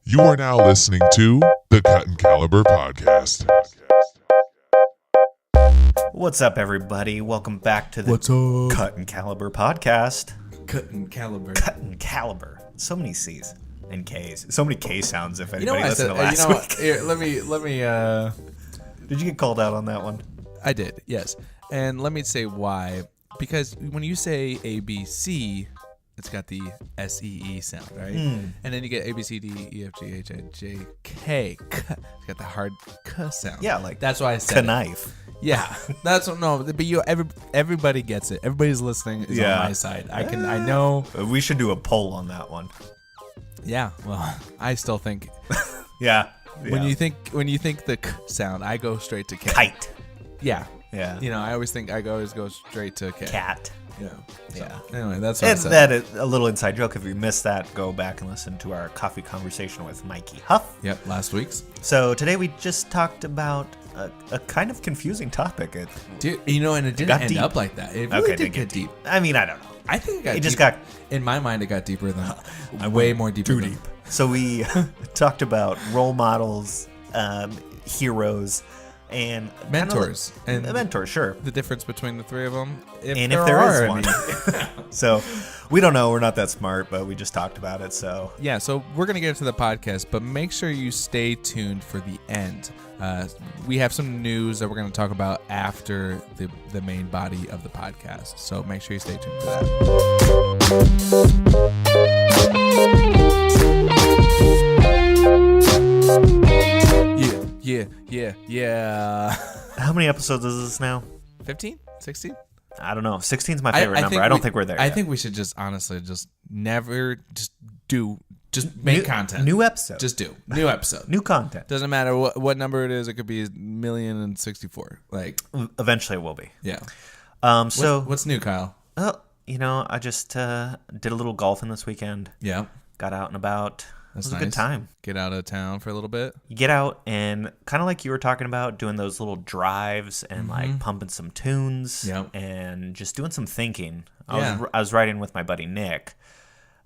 You are now listening to the Cut and Caliber Podcast. What's up, everybody? Welcome back to the What's up? Cut and Caliber Podcast. Cut and Caliber. Cut and Caliber. So many C's and K's. So many K sounds. If You know anybody what I listened said? to last week. Here, let me. Did you get called out on that one? I did, yes. And let me say why. Because when you say ABC, it's got the SEE sound, right? And then you get A, B, C, D, E, F, G, H, I, J, K. It's got the hard K sound. Yeah, like that's why I said knife. Yeah, that's what, no. But everybody gets it. Everybody's listening is on my side. I know. We should do a poll on that one. Yeah. Well, I still think Yeah. when you think the K sound, I go straight to K. Kite. Yeah. Yeah. You know, I always go straight to K. Cat. Yeah. Yeah. Anyway, that's what I And said. that is a little inside joke. If you missed that, go back and listen to our coffee conversation with Mikey Huff. Yep, last week's. So today we just talked about a kind of confusing topic. Dude, you know, and it didn't got end deep. up like that. It really did get deep. I mean, I don't know. I think It just deeper. got in my mind, it got deeper than way more deeper. too deep. So we talked about role models, heroes, and Mentors. And mentors, sure. The difference between the three of them. If there is one. So we don't know. We're not that smart, but we just talked about it. So Yeah, so we're going to get into the podcast, but make sure you stay tuned for the end. We have some news that we're going to talk about after the main body of the podcast. So make sure you stay tuned for that. Yeah. how many episodes is this now? 15? 16? I don't know. 16 is my favorite number. I don't think we're there. I yet. think we should just honestly make content. New episode. Just do. New episode. New content. Doesn't matter what number it is. It could be 1,064,000. Like, Eventually it will be. yeah. So What's new, Kyle? I just did a little golfing this weekend. Yeah. Got out and about. That's it was nice. a good time. Get out of town for a little bit. You get out and kind of like you were talking about, doing those little drives and like pumping some tunes Yep. and just doing some thinking. Yeah. I was riding with my buddy Nick,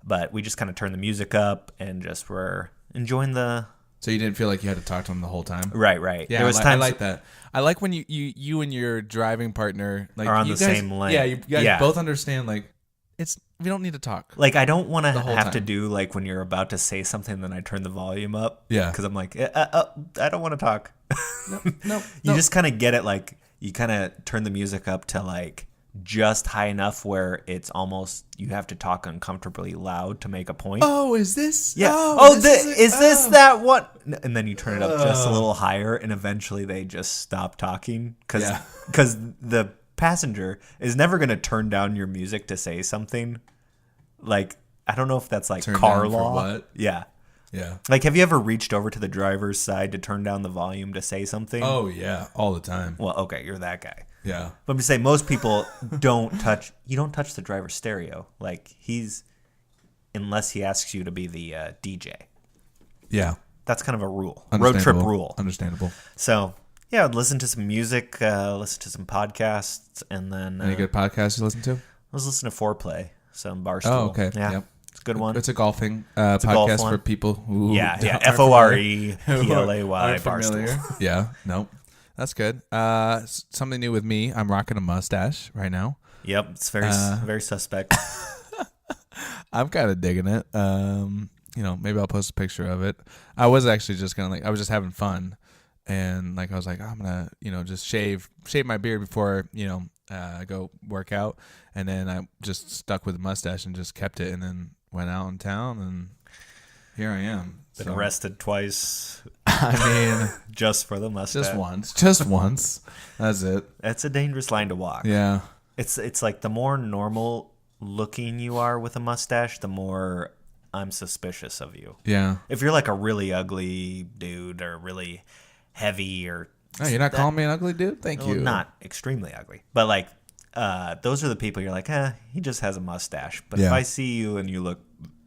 but we just kind of turned the music up and just were enjoying the. So you didn't feel like you had to talk to him the whole time? Right. Yeah, There was I times like that. I like when you and your driving partner like are on you the guys, same lane. Yeah, you guys Yeah. both understand. Like, we don't need to talk. Like, I don't want to whole have to time. do like when you're about to say something, then I turn the volume up. Yeah. Because I'm like, I don't want to talk. No, You just kind of get it, like, you kind of turn the music up to like just high enough where it's almost you have to talk uncomfortably loud to make a point. Oh, is this? Yeah. Oh, Is this that one? And then you turn it up just a little higher, and eventually they just stop talking because Yeah. the passenger is never going to turn down your music to say something. Like, I don't know if that's like Turn car down for law. what? Yeah. Yeah. Like, have you ever reached over to the driver's side to turn down the volume to say something? Oh yeah, all the time. Well, okay, you're that guy. Yeah. But I'm just saying, most people don't touch the driver's stereo. Like, unless he asks you to be the DJ. Yeah. That's kind of a rule. Road trip rule. Understandable. So, yeah, I'd listen to some music, listen to some podcasts, and then Any good podcasts you listen to? I was listening to Foreplay, some Barstool. Oh, okay. Yeah, Yep. it's a good one. It's a golfing a golf podcast one. for people who Yeah, aren't F-O-R-E, familiar- P-L-A-Y, aren't familiar. Barstool. Yeah, nope. That's good. Something new with me. I'm rocking a mustache right now. Yep, it's very suspect. I'm kind of digging it. Maybe I'll post a picture of it. I was actually just gonna I was just having fun, and like I was like, I'm gonna just shave my beard before I go work out, and then I just stuck with the mustache and just kept it, and then went out in town, and here I am. Been arrested twice I mean, just for the mustache. just once. That's it. That's a dangerous line to walk. Yeah. It's like the more normal looking you are with a mustache, the more I'm suspicious of you. Yeah. If you're like a really ugly dude or really heavy or Oh, you're not calling me an ugly dude? Thank well, you. not extremely ugly, but like those are the people you're like, he just has a mustache. But if Yeah. I see you and you look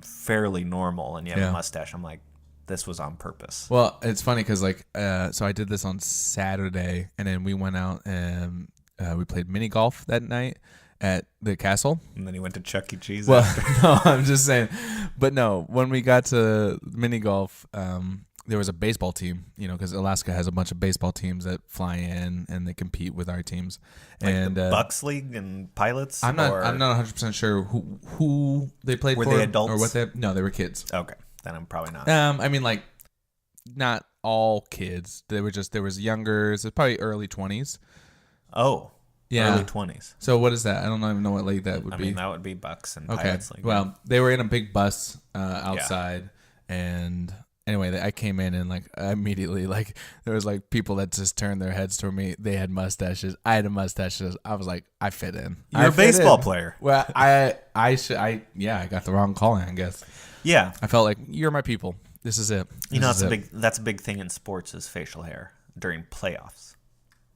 fairly normal and you have Yeah. a mustache, I'm like, this was on purpose. Well, it's funny because so I did this on Saturday, and then we went out and we played mini golf that night, at the castle. And then he went to Chuck E. Cheese. Well, after. no, I'm just saying. But no, when we got to mini golf, there was a baseball team, because Alaska has a bunch of baseball teams that fly in and they compete with our teams. Like and the Bucks League and pilots? I'm not 100% sure who they played Were for. they adults? Or what no, they were kids. Okay. Then I'm probably not. I mean, like, not all kids. There was youngers, probably early 20s. Oh. Yeah. Early 20s. So what is that? I don't even know what league that would I be. mean, that would be Bucks and Okay. Pilots League. Well, they were in a big bus outside, and anyway, I came in and like immediately, like there was like people that just turned their heads toward me. They had mustaches. I had a mustache. I was like, I fit in. You're a baseball player. Well, I got the wrong calling, I guess. Yeah. I felt like you're my people. This is it. That's a big thing in sports is facial hair during playoffs.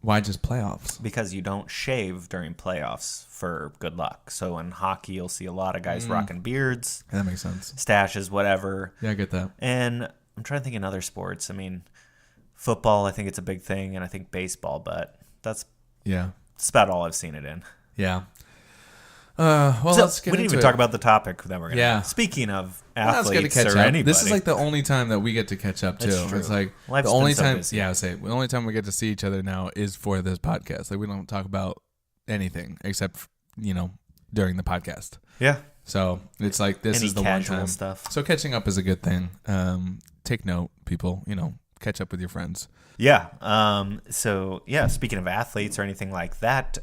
Why just playoffs? Because you don't shave during playoffs for good luck. So in hockey, you'll see a lot of guys rocking beards, That makes sense. stashes, whatever. Yeah, I get that. And I'm trying to think in other sports. I mean, football, I think it's a big thing, and I think baseball, but that's about all I've seen it in. Yeah. Well, So let's get we didn't into even it. talk about the topic that we're going to. Yeah. Speaking of Well, it's good to athletes catch or up. anybody, This is like the only time that we get to catch up too. That's true. It's like Life's the only been so time. busy. Yeah, I say the only time we get to see each other now is for this podcast. Like we don't talk about anything except during the podcast. yeah, So it's like this any is the one casual time. stuff. So catching up is a good thing. Take note, people. Catch up with your friends. Yeah. So yeah, speaking of athletes or anything like that,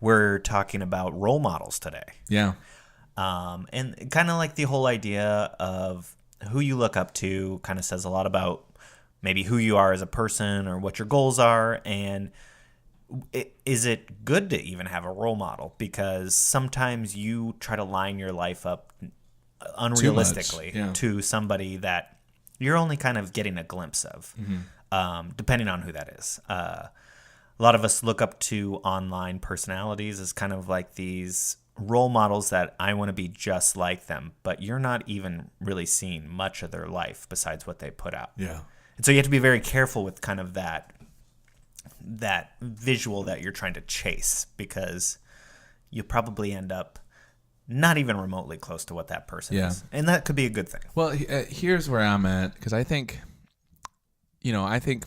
we're talking about role models today. Yeah. And kind of like the whole idea of who you look up to kind of says a lot about maybe who you are as a person or what your goals are. And is it good to even have a role model? Because sometimes you try to line your life up unrealistically to somebody that you're only kind of getting a glimpse of, depending on who that is. A lot of us look up to online personalities as kind of like these role models that I want to be just like them, but you're not even really seeing much of their life besides what they put out. Yeah. And so you have to be very careful with kind of that visual that you're trying to chase, because you probably end up not even remotely close to what that person is. And that could be a good thing. Well, here's where I'm at, because I think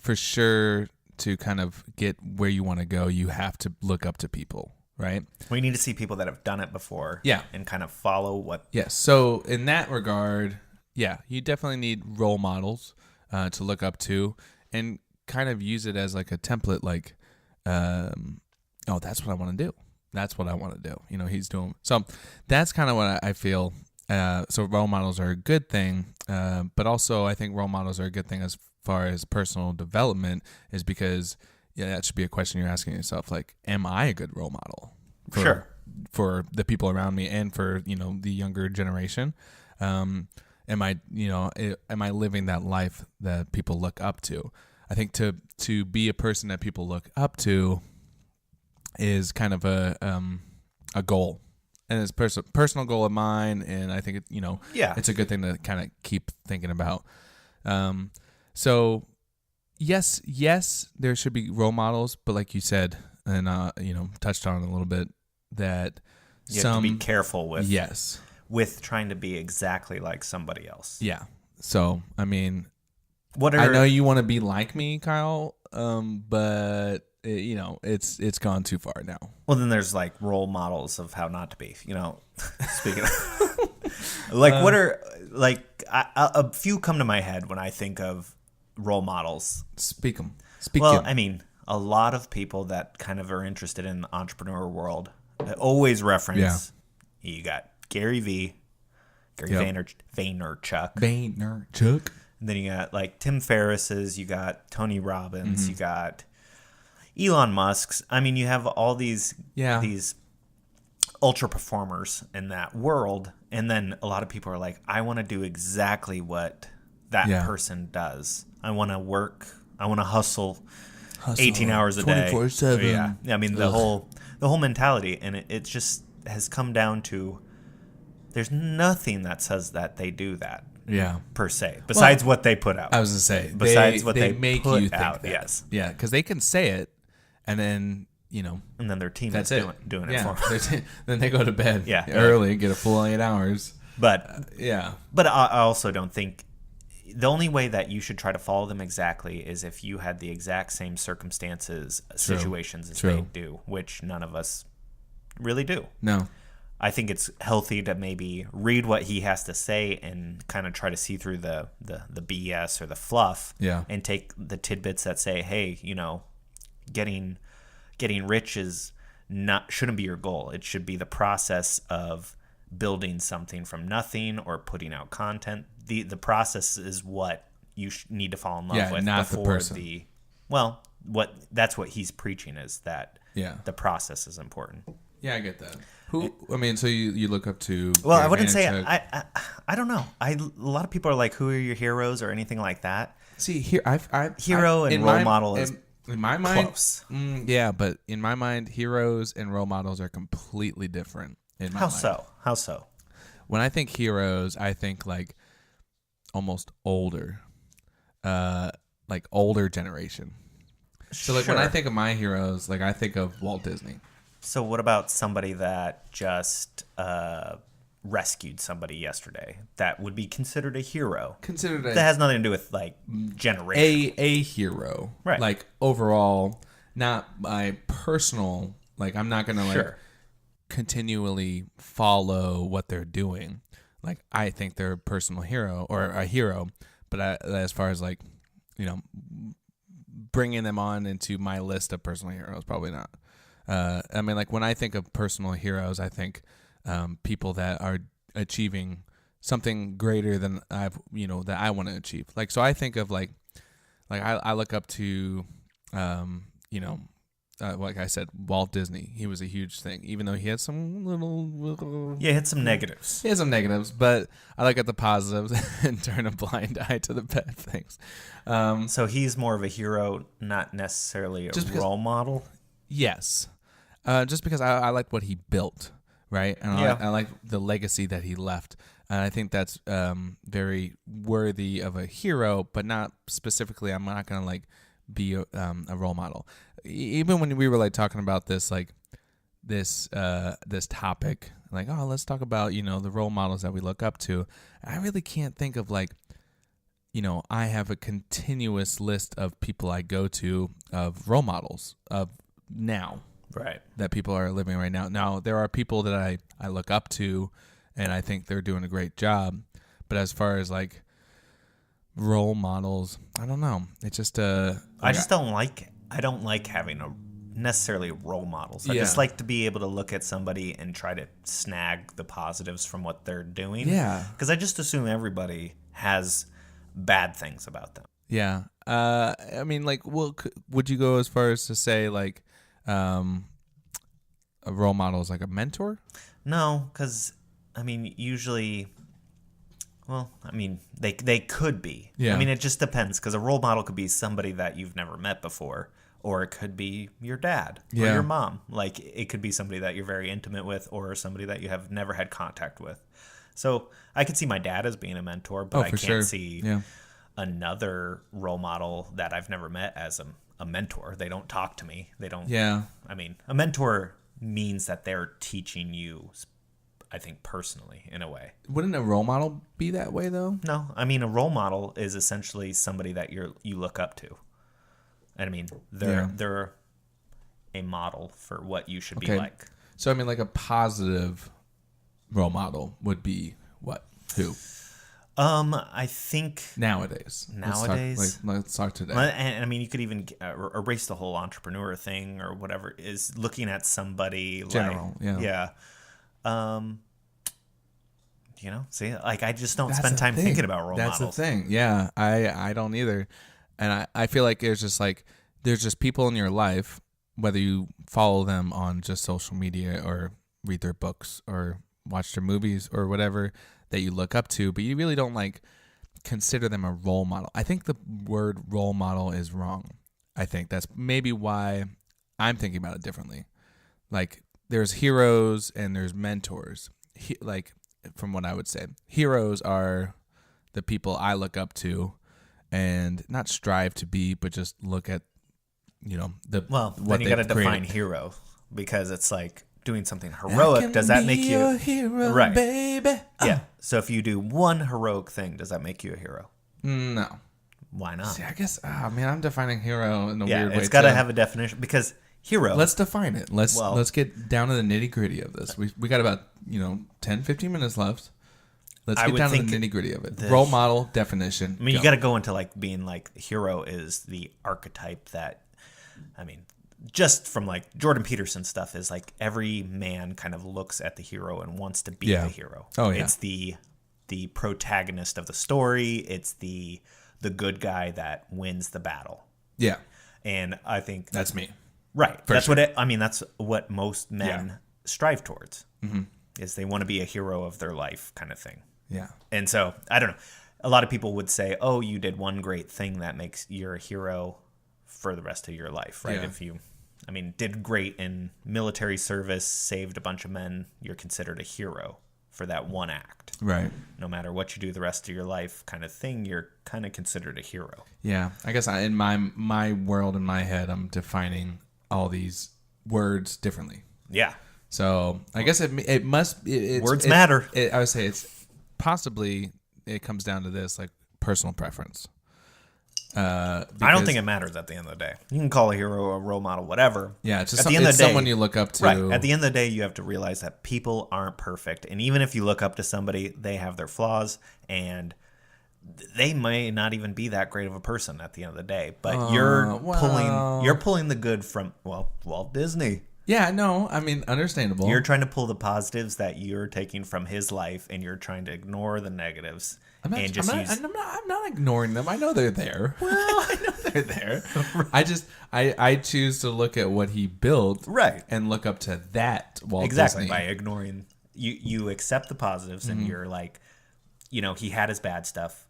for sure to kind of get where you want to go, you have to look up to people, right? We need to see people that have done it before. Yeah. And kind of follow what. Yes. So in that regard, you definitely need role models to look up to and kind of use it as like a template, like, that's what I want to do. That's what I want to do. He's doing. So that's kind of what I feel. So role models are a good thing, but also I think role models are a good thing as far as personal development, is because that should be a question you're asking yourself. Like, am I a good role model for the people around me and for, the younger generation? Am I living that life that people look up to? I think to be a person that people look up to is kind of a goal, and it's a personal goal of mine. And I think it's a good thing to kind of keep thinking about. So yes, there should be role models, but like you said, and touched on a little bit, that you have to be careful with with trying to be exactly like somebody else. Yeah. So I mean, I know you want to be like me, Kyle, but it's gone too far now. Well, then there's like role models of how not to be. Speaking of, like, what are like a few come to my head when I think of role models. Speak them. Well, I mean, a lot of people that kind of are interested in the entrepreneur world always reference. Yeah. You got Gary Vaynerchuk. And then you got like Tim Ferriss's, you got Tony Robbins, you got Elon Musk's. I mean, you have all these ultra performers in that world, and then a lot of people are like, I want to do exactly what that person does. I want to work. I want to hustle 18 hours a day. 24/7. Yeah. I mean, the whole mentality, and it just has come down to there's nothing that says that they do that. Yeah. Per se, besides what they put out. I was gonna say, besides what they make put you think out. that. Yes. Yeah, because they can say it, and then And then their team that's is it. doing it for them. Then they go to bed Yeah. early, get a full 8 hours. But Yeah. But I also don't think the only way that you should try to follow them exactly is if you had the exact same circumstances, situations as they do, which none of us really do. No. I think it's healthy to maybe read what he has to say and kind of try to see through the BS or the fluff, Yeah. and take the tidbits that say, hey, getting rich shouldn't be your goal. It should be the process of building something from nothing or putting out content. The process is what you need to fall in love with not before the person. that's what he's preaching, is that the process is important. Yeah, I get that. So you look up to... Well, Gary I wouldn't say Vaynerchuk. I don't know. A lot of people are like, who are your heroes or anything like that? See, here Hero and role model is in my mind close. Yeah, but in my mind, heroes and role models are completely different. In my mind. How so? When I think heroes, I think like almost older, like older generation. So like when I think of my heroes, like I think of Walt Disney. So what about somebody that just rescued somebody yesterday? That would be considered a hero. That has nothing to do with like generation. A hero, right? Like overall, not my personal. Like I'm not gonna like continually follow what they're doing. Like I think they're a personal hero or a hero, but as far as like bringing them on into my list of personal heroes, probably not. I mean, like when I think of personal heroes, I think people that are achieving something greater than that I want to achieve. Like, so I think of like I look up to, like I said, Walt Disney. He was a huge thing, even though he had some little he had some negatives. He had some negatives, but I look at the positives and turn a blind eye to the bad things. So he's more of a hero, not necessarily a role model. Yes. Just because I like what he built, right? And I like the legacy that he left. And I think that's very worthy of a hero, but not specifically. I'm not going to like be a role model. Even when we were like talking about this, like this topic, like, oh, let's talk about, the role models that we look up to. I really can't think of like, I have a continuous list of people I go to of role models of now. Right. That people are living right now. Now, there are people that I look up to and I think they're doing a great job. But as far as like role models, I don't know. It's just I don't like having necessarily role models. I just like to be able to look at somebody and try to snag the positives from what they're doing. Yeah. Because I just assume everybody has bad things about them. Yeah. I mean, like, would you go as far as to say like a role model is like a mentor? No, because I mean, usually, they could be. Yeah. I mean, it just depends, because a role model could be somebody that you've never met before, or it could be your dad or your mom. Like, it could be somebody that you're very intimate with, or somebody that you have never had contact with. So I could see my dad as being a mentor, but I can't see another role model that I've never met as a mentor. They don't talk to me. They don't. Yeah. I mean, a mentor means that they're teaching you, I think, personally, in a way. Wouldn't a role model be that way though? No, I mean, a role model is essentially somebody that you look up to. And I mean, they're a model for what you should be like. So I mean, like a positive role model would be what? Who? I think nowadays. Let's talk today. And I mean, you could even erase the whole entrepreneur thing or whatever. Is looking at somebody general, see, like I just don't spend time thinking about role models. That's the thing. Yeah, I don't either. And I feel like there's just people in your life, whether you follow them on just social media or read their books or watch their movies or whatever, that you look up to, but you really don't like consider them a role model. I think the word role model is wrong. I think that's maybe why I'm thinking about it differently. Like there's heroes and there's mentors. Like from what I would say, heroes are the people I look up to and not strive to be, but just look at the Well, what then you got to they've define created. hero, because it's like doing something I heroic. can Does that be make you your hero, right? baby? Yeah. So if you do one heroic thing, does that make you a hero? No. Why not? See, I guess. Oh man, I'm defining hero in a Yeah, weird way. it's got to too. have a definition, because hero. Let's define it. Let's Well- get down to the nitty gritty of this. We got about 10, 15 minutes left. Let's I get would down to think the nitty gritty of it. the- Role model definition. I mean, you go. got to go into like being like hero is the archetype that, I mean, just from like Jordan Peterson stuff is like every man kind of looks at the hero and wants to be Yeah. the hero. Oh, yeah. It's the protagonist of the story. It's the good guy that wins the battle. Yeah, And I think that's me. right. For That's sure. that's what most men Yeah. strive towards. Is they want to be a hero of their life kind of thing. Yeah. And so, I don't know. A lot of people would say, "Oh, you did one great thing that makes you're a hero for the rest of your life," right? Yeah. If you, did great in military service, saved a bunch of men, you're considered a hero for that one act. Right. No matter what you do the rest of your life, kind of thing, you're kind of considered a hero. Yeah. I guess in my world, in my head, I'm defining all these words differently. Yeah. So I guess it must Words matter. I would say it's possibly it comes down to this like personal preference. I don't think it matters at the end of the day. You can call a hero a role model, whatever. Yeah, it's just at the end of the day, someone you look up to. Right. At the end of the day, you have to realize that people aren't perfect. And even if you look up to somebody, they have their flaws, and they may not even be that great of a person at the end of the day. But you're pulling the good from, Walt Disney. Yeah, no, understandable. You're trying to pull the positives that you're taking from his life, and you're trying to ignore the negatives. I'm not ignoring them. I know they're there. Well, I know they're there. I choose to look at what he built, Right. and look up to that Walt Exactly. Disney. By ignoring, you accept the positives, and you're like, he had his bad stuff.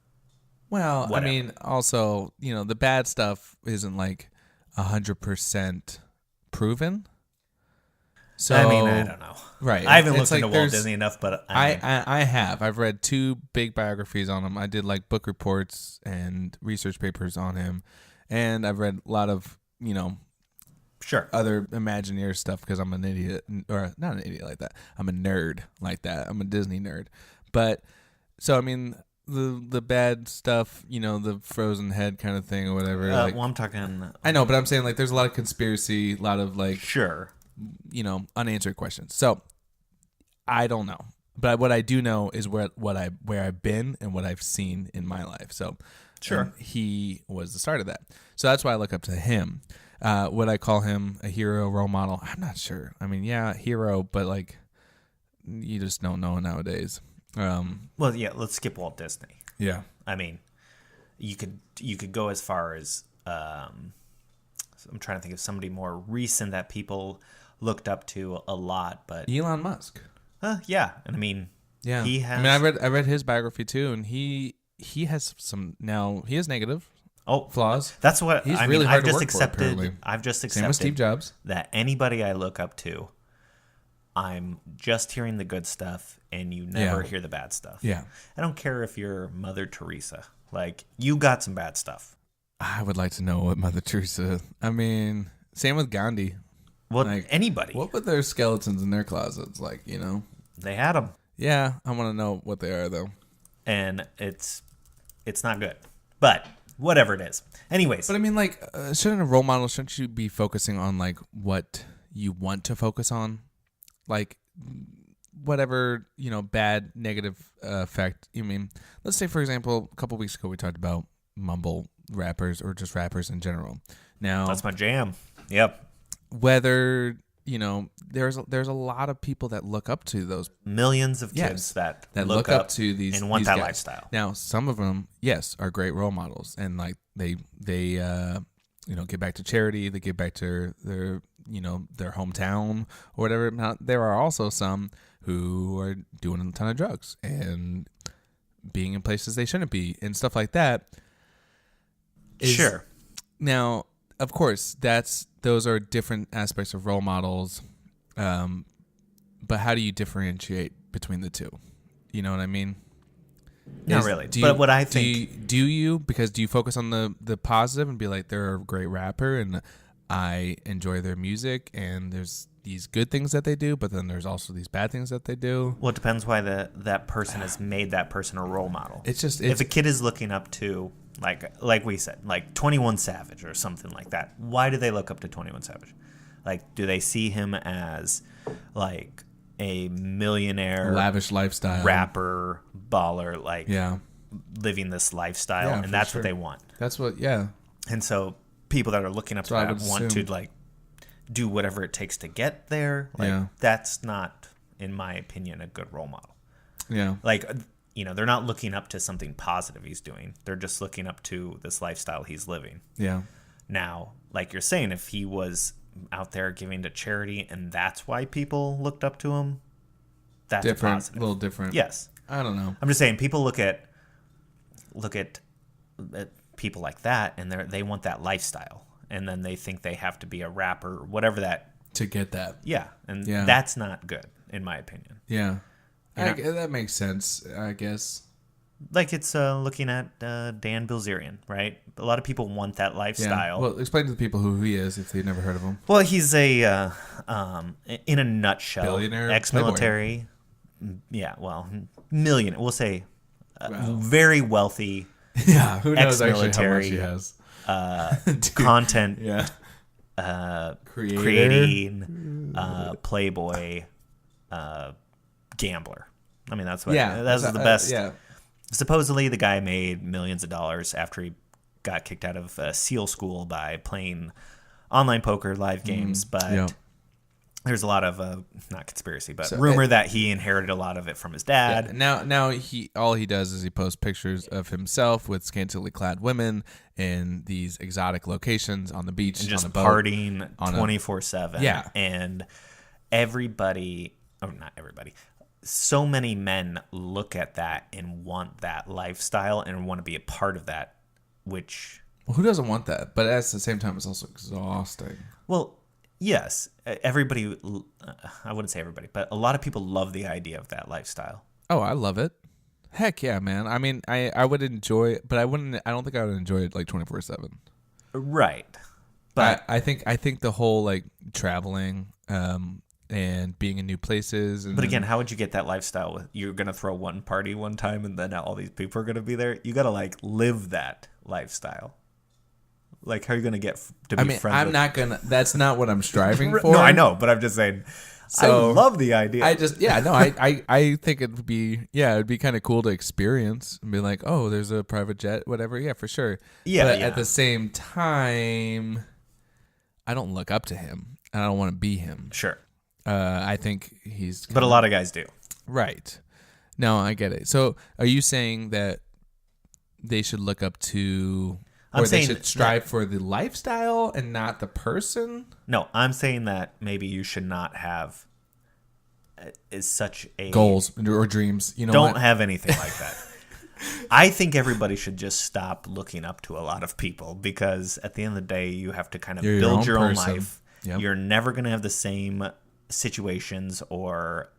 Well, Whatever. also, the bad stuff isn't like 100% proven. So I don't know. Right. I haven't It's looked into like Walt there's- Disney enough, but I have. I've read 2 big biographies on him. I did like book reports and research papers on him, and I've read a lot of sure. other Imagineer stuff because I'm an idiot, or not an idiot like that. I'm a nerd like that. I'm a Disney nerd. But so the bad stuff, the frozen head kind of thing or whatever. I'm talking. I know, but I'm saying like there's a lot of conspiracy, a lot of like Sure. unanswered questions. So I don't know, but what I do know is where I've been and what I've seen in my life. So Sure. and he was the start of that. So that's why I look up to him. Would I call him a hero, role model? I'm not sure. Yeah, hero, but like you just don't know nowadays. Well, yeah. Let's skip Walt Disney. Yeah. You could go as far as I'm trying to think of somebody more recent that people looked up to a lot, but Elon Musk. yeah, and Yeah. he has. I read his biography too, and he has some. Now he has negative flaws. That's what He's really hard I've to just work for, accepted. apparently. I've just Same with Steve accepted Jobs. that anybody I look up to, I'm just hearing the good stuff, and you never Yeah. hear the bad stuff. Yeah. I don't care if you're Mother Teresa. Like, you got some bad stuff. I would like to know what Mother Teresa. Same with Gandhi. Well, Like, anybody. What were their skeletons in their closets like? They had them, Yeah, I want to know what they are though. and it's not good. But whatever it is. Anyways, But shouldn't a role model? Shouldn't you be focusing on like what you want to focus on, like whatever bad negative effect. Let's say for example, a couple weeks ago we talked about mumble rappers or just rappers in general. Now that's my jam. Yep. whether there's a lot of people that look up to those Millions of Yes, kids that look up to these and want these that guys. lifestyle. Now, some of them, yes, are great role models, and like they give back to charity, they give back to their hometown or whatever. Now, there are also some who are doing a ton of drugs and being in places they shouldn't be and stuff like that. Sure. Now, of course, those are different aspects of role models, but how do you differentiate between the two? You know what I mean? Not really. But what I think... Do you focus on the positive and be like, they're a great rapper and I enjoy their music, and there's these good things that they do, but then there's also these bad things that they do. Well, it depends why that person has made that person a role model. If a kid is looking up to, like we said, like 21 Savage or something like that, why do they look up to 21 Savage? Like, do they see him as like a millionaire, lavish lifestyle, rapper, baller, like yeah, living this lifestyle, and that's what they want. That's what, yeah. And so people that are looking up to that want to like do whatever it takes to get there. Like, that's not, in my opinion, a good role model. Yeah. Like, they're not looking up to something positive he's doing. They're just looking up to this lifestyle he's living. Yeah. Now, like you're saying, if he was out there giving to charity and that's why people looked up to him, that's different, positive. A little different. Yes. I don't know. I'm just saying, people look at people like that and they want that lifestyle, and then they think they have to be a rapper or whatever that to get that. Yeah, and that's not good, in my opinion. Yeah. That makes sense, I guess. Like, it's looking at Dan Bilzerian, right? A lot of people want that lifestyle. Yeah. Well, explain to the people who he is if they've never heard of him. Well, he's a, in a nutshell, billionaire, ex-military. Playboy. Yeah, well, millionaire. We'll say very wealthy. Yeah, who knows actually how much he has. Content. Creator. Creating, Playboy, gambler. I mean, that's what. Yeah, that's the best. Yeah. Supposedly, the guy made millions of dollars after he got kicked out of SEAL school by playing online poker, live games. But there's a lot of not conspiracy, but rumor that he inherited a lot of it from his dad. Yeah. Now all he does is he posts pictures of himself with scantily clad women in these exotic locations on the beach, and just on a boat, partying 24/7. Yeah, and everybody, not everybody. So many men look at that and want that lifestyle and want to be a part of that, which... Well, who doesn't want that? But at the same time, it's also exhausting. Well, yes. Everybody... I wouldn't say everybody, but a lot of people love the idea of that lifestyle. Oh, I love it. Heck yeah, man. I mean, I would enjoy it, but I don't think I would enjoy it like 24/7. Right. But I think the whole like traveling... and being in new places. But again, how would you get that lifestyle? You're going to throw one party one time and then all these people are going to be there. You got to like live that lifestyle. Like, how are you going to get to be friends I'm with... not going to... That's not what I'm striving for. No, I know, but I'm just saying... So, I love the idea. I think it'd be kind of cool to experience and be like, oh, there's a private jet, whatever. Yeah, for sure. Yeah, but at the same time, I don't look up to him. And I don't want to be him. Sure. I think he's... But a lot of guys do. Right. No, I get it. So are you saying that they should look up to... Or they should strive for the lifestyle and not the person? No, I'm saying that maybe you should not have such a... Goals or dreams. You know, don't have anything like that. I think everybody should just stop looking up to a lot of people, because at the end of the day, you have to kind of build your own life. Yep. You're never going to have the same situations or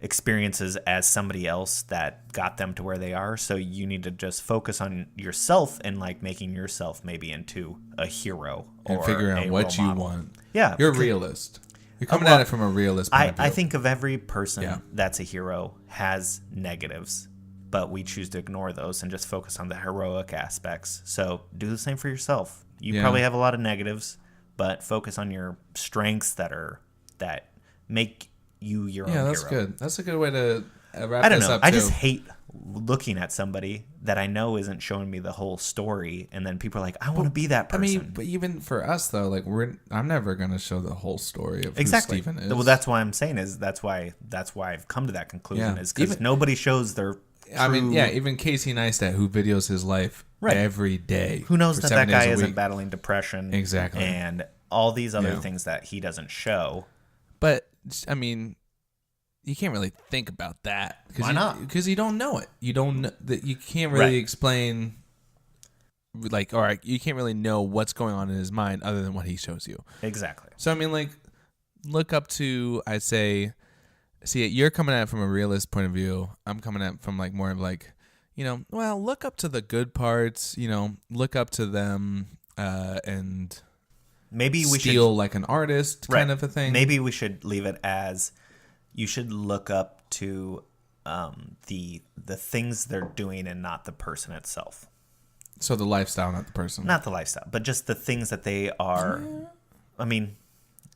experiences as somebody else that got them to where they are. So you need to just focus on yourself and like making yourself maybe into a hero and figuring out what you want. Yeah, you're a realist. You're coming at it from a realist point of view. I think of every person that's a hero has negatives, but we choose to ignore those and just focus on the heroic aspects. So do the same for yourself. You probably have a lot of negatives, but focus on your strengths that make you your own hero. Yeah, that's good. That's a good way to wrap I don't this know. up, I too. just hate looking at somebody that I know isn't showing me the whole story, and then people are like, I want to be that person. I mean, but even for us, though, like I'm never going to show the whole story of exactly. who Steven is. Well, that's why I'm saying is that's why I've come to that conclusion is because nobody shows their true... I mean, even Casey Neistat, who videos his life every day. Who knows that guy isn't battling depression. Exactly. And all these other things that he doesn't show. But, I mean... You can't really think about that. Why not? Because you don't know it. You don't know that. You can't really explain, like, all right, you can't really know what's going on in his mind other than what he shows you. Exactly. So, I mean, like, look up to, I'd say, see, you're coming at it from a realist point of view. I'm coming at it from, like, more of, like, well, look up to the good parts, look up to them and maybe we steal should, like an artist right. kind of a thing. Maybe we should leave it as you should look up to the things they're doing and not the person itself. So the lifestyle, not the person. Not the lifestyle, but just the things that they are. I mean,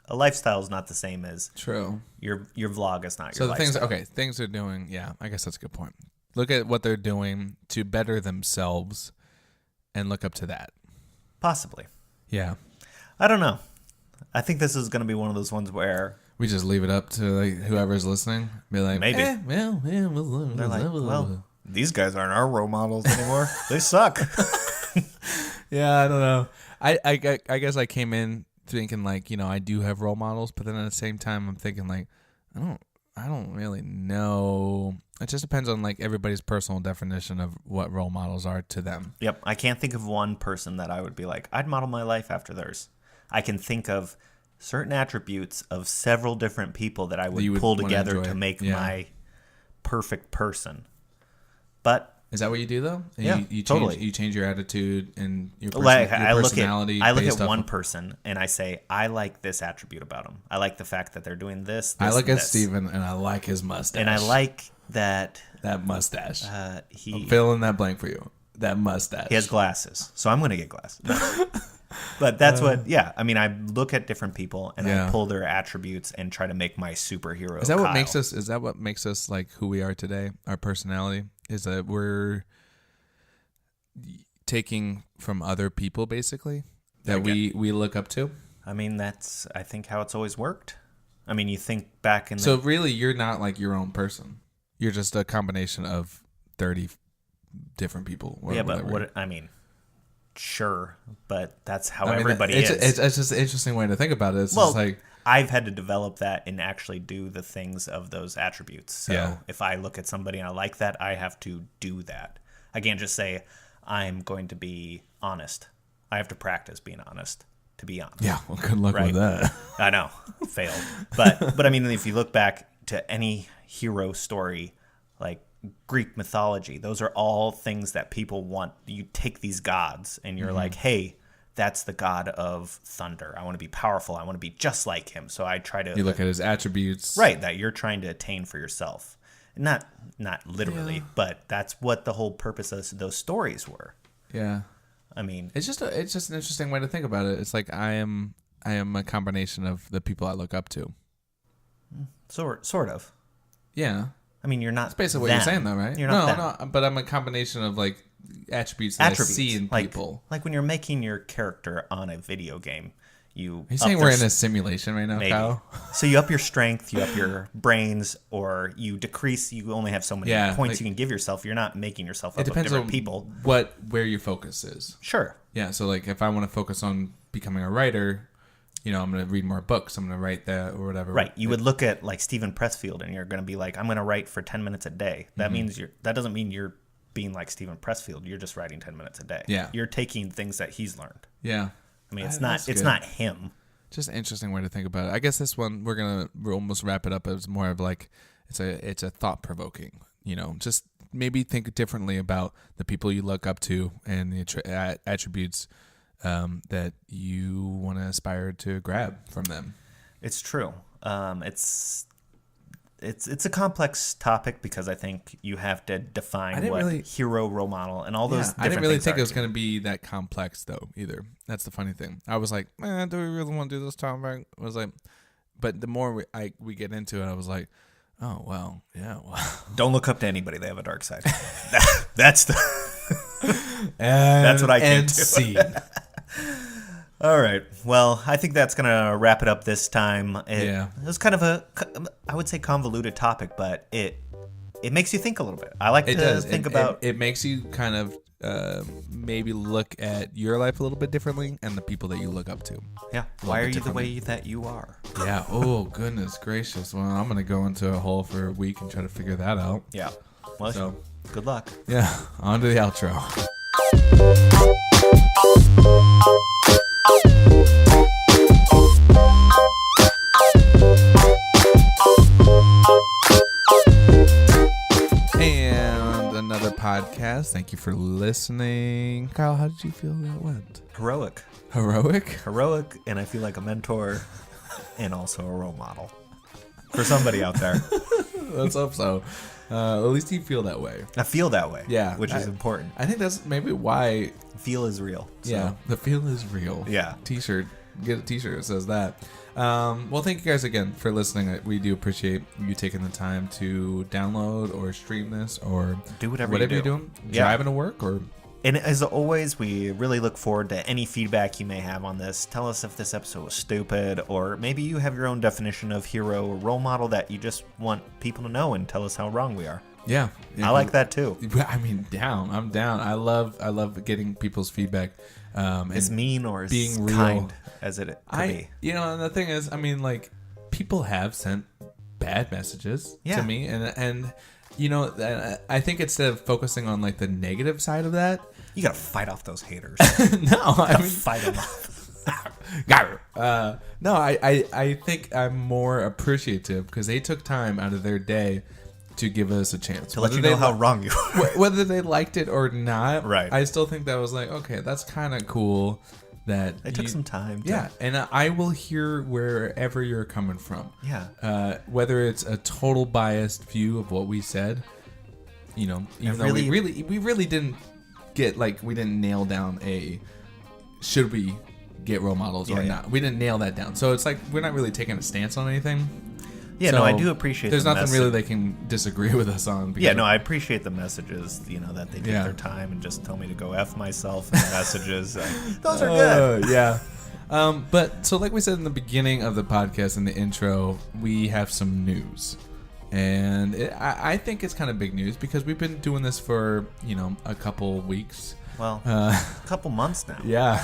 a lifestyle is not the same as True. your vlog is not So your the lifestyle. things they're doing. Yeah, I guess that's a good point. Look at what they're doing to better themselves, and look up to that. Possibly. Yeah. I don't know. I think this is going to be one of those ones where We just leave it up to like whoever's listening. Be like, Maybe. they're like, well, these guys aren't our role models anymore. They suck. yeah, I don't know. I guess I came in thinking like, I do have role models, but then at the same time I'm thinking like, I don't really know. It just depends on like everybody's personal definition of what role models are to them. Yep. I can't think of one person that I would be like, I'd model my life after theirs. I can think of certain attributes of several different people that I would You would pull wanna together enjoy to it. make Yeah. my perfect person. But Is that what you do though? And Yeah, you totally. You change your attitude and your, like your I look personality. at based off one of- person and I say, I like this attribute about him. I like the fact that they're doing this. I this, look and at this. Steven and I like his mustache. And I like that that mustache. he Fill in that blank for you. That mustache. he has glasses. So I'm going to get glasses. But that's what, yeah. I mean, I look at different people and Yeah. I pull their attributes and try to make my superhero. Is that what Kyle. makes us? Is that what makes us like who we are today? Our personality is that we're taking from other people, basically, that we look up to. I mean, that's, I think, how it's always worked. I mean, you think back in the... So really, you're not like your own person. You're just a combination of 30 different people. Or yeah, but whatever. what, I mean, sure, but that's how I mean, everybody it's, is. It's just an interesting way to think about it. It's well, just like, I've had to develop that and actually do the things of those attributes. So Yeah. if I look at somebody and I like that, I have to do that. I can't just say, I'm going to be honest. I have to practice being honest to be honest. yeah, well, good luck Right. with that. I know, failed. But I mean, if you look back to any hero story, like Greek mythology, those are all things that people want. You take these gods and you're like, hey, that's the god of thunder. I want to be powerful. I want to be just like him. So I try to You look at his attributes. right, that you're trying to attain for yourself. Not literally, but that's what the whole purpose of those stories were. Yeah. I mean, It's just an interesting way to think about it. It's like I am a combination of the people I look up to. sort of. Yeah. I mean, you're not. That's basically what them. you're saying, though, right? You're not no, but I'm a combination of like attributes that I see in like, people. Like when you're making your character on a video game, you. Are you up saying their we're in a simulation right now, maybe. Kyle? So you up your strength, you up your brains, or you decrease. You only have so many Yeah, points like- you can give yourself. You're not making yourself It up of depends different on people. where your focus is. Sure. Yeah, so like if I want to focus on becoming a writer, I'm going to read more books. I'm going to write that or whatever. Right. You would look at like Stephen Pressfield, and you're going to be like, I'm going to write for 10 minutes a day. That means that doesn't mean you're being like Stephen Pressfield. You're just writing 10 minutes a day. Yeah. You're taking things that he's learned. Yeah. I mean, it's That's not good. not him. Just an interesting way to think about it. I guess this one we're almost wrap it up as more of like it's a thought provoking. Just maybe think differently about the people you look up to and the attributes that you want to aspire to grab from them. It's true. It's a complex topic because I think you have to define what hero, role model, and all those. I didn't really think it was going going to be that complex though either. That's the funny thing. I was like, do we really want to do this topic? I was like, but the more we get into it, I was like, oh well, yeah, well. Don't look up to anybody. They have a dark side. That's the. And, That's what I came and to. scene. All right. Well, I think that's gonna wrap it up this time. It was kind of I would say convoluted topic, but it makes you think a little bit. I like to think about. It makes you kind of maybe look at your life a little bit differently and the people that you look up to. Yeah. Why are you the way that you are? Yeah. Oh goodness gracious. Well, I'm gonna go into a hole for a week and try to figure that out. Yeah. Well, So good luck. yeah, on to the outro. And another podcast. Thank you for listening. Kyle, how did you feel that went? Heroic. Heroic? And I feel like a mentor and also a role model for somebody out there. Let's hope so. At least you feel that way. I feel that way. Yeah. Which is important. I think that's maybe why. Feel is real. So. Yeah, the feel is real. Yeah. T-shirt. Get a t-shirt that says that. Well, thank you guys again for listening. We do appreciate you taking the time to download or stream this or do whatever you're do. doing. Yeah. Driving to work or... And as always, we really look forward to any feedback you may have on this. Tell us if this episode was stupid, or maybe you have your own definition of hero or role model that you just want people to know and tell us how wrong we are. Yeah. I like that too. I mean, I'm down. I love getting people's feedback. As mean or as being real. kind as it could be. You know, and the thing is, I mean, like, people have sent bad messages to me, and you know, I think instead of focusing on like the negative side of that, you gotta fight off those haters. No, I mean, fight them off. No, I think I'm more appreciative because they took time out of their day to give us a chance to let you know how wrong you are. Whether they liked it or not, right? I still think that was like, okay, that's kind of cool. That it took some time. Yeah, and I will hear wherever you're coming from. Yeah. Whether it's a total biased view of what we said, you know, even though we really didn't get, like, we didn't nail down a should we get role models or not. We didn't nail that down. So it's like we're not really taking a stance on anything. Yeah, no, I do appreciate. There's nothing really they can disagree with us on. Yeah, no, I appreciate the messages. You know, that they take their time and just tell me to go F myself in the messages. Those are good. Yeah. But so, like we said in the beginning of the podcast, in the intro, we have some news, and I think it's kind of big news because we've been doing this for a couple weeks. Well, a couple months now. Yeah,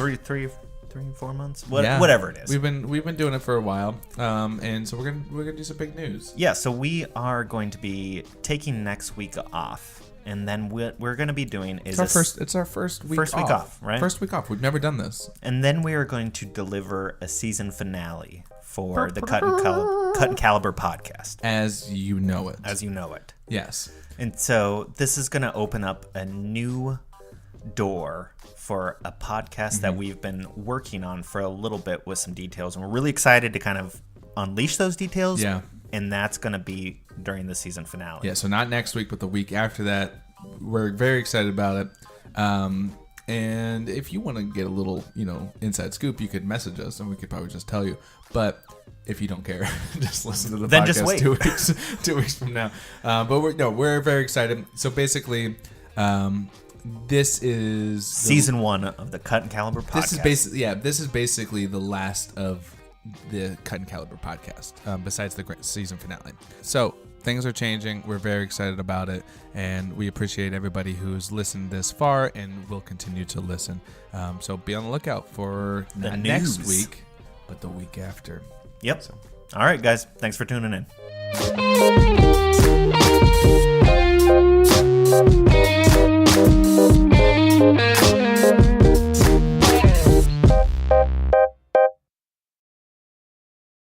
4 months, whatever it is. We've been doing it for a while, and so we're gonna do some big news. Yeah, so we are going to be taking next week off, and then what we're going to be doing is it's our first week off, right? First week off. We've never done this, and then we are going to deliver a season finale for the Cut and Caliber podcast, as you know it. Yes, and so this is going to open up a new door for a podcast that we've been working on for a little bit with some details, and we're really excited to kind of unleash those details. Yeah, and that's going to be during the season finale. Yeah, so not next week, but the week after that. We're very excited about it. And if you want to get a little, inside scoop, you could message us, and we could probably just tell you. But if you don't care, just listen to the then podcast just wait. 2 weeks from now. But we're very excited. So basically, this is season 1 of the Cut and Caliber podcast. This is basically the last of the Cut and Caliber podcast, besides the season finale. So things are changing. We're very excited about it, and we appreciate everybody who's listened this far and will continue to listen. So be on the lookout for not next week, but the week after. Yep. So. All right, guys. Thanks for tuning in.